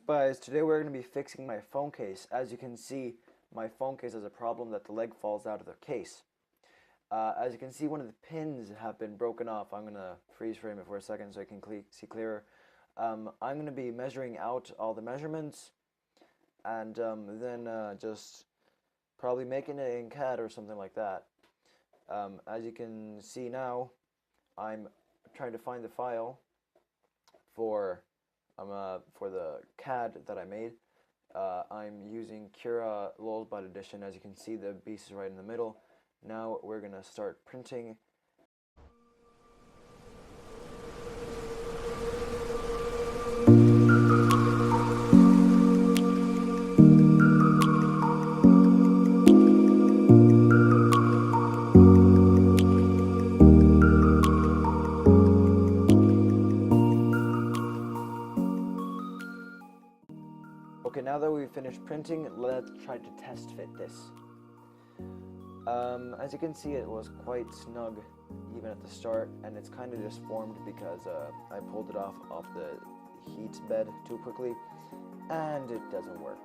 Guys, today we're going to be fixing my phone case. As you can see, my phone case has a problem that the leg falls out of the case. As you can see, one of the pins have been broken off. I'm going to freeze frame it for a second so I can see clearer. I'm going to be measuring out all the measurements and then just probably making it in CAD or something like that. As you can see now, I'm trying to find the file for the CAD that I made. I'm using Cura Lullby Edition. As you can see, the beast is right in the middle. Now we're gonna start printing. Okay, now that we've finished printing, let's try to test fit this. As you can see, it was quite snug even at the start, and it's kind of just formed because I pulled it off the heat bed too quickly, and it doesn't work.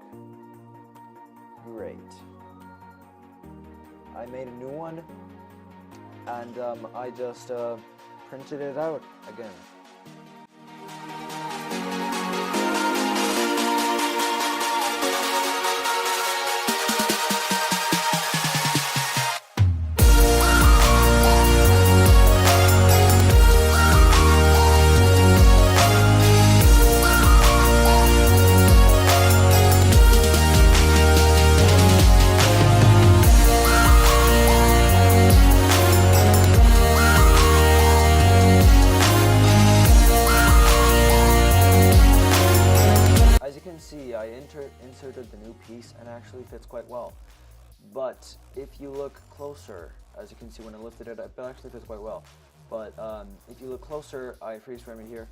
Great. I made a new one, and I just printed it out again. See, I inserted the new piece and actually fits quite well. But if you look closer, as you can see when I lifted it, it actually fits quite well. But if you look closer, I freeze frame it here.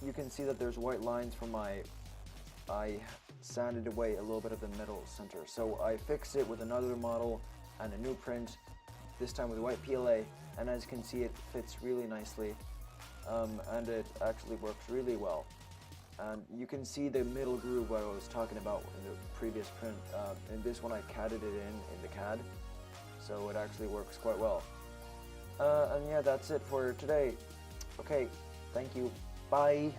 You can see that there's white lines from I sanded away a little bit of the middle center. So I fixed it with another model and a new print, this time with white PLA. And as you can see, it fits really nicely, and it actually works really well. And you can see the middle groove I was talking about in the previous print. In this one I CAD'd it in the CAD, so it actually works quite well. And yeah, that's it for today. Okay, thank you. Bye.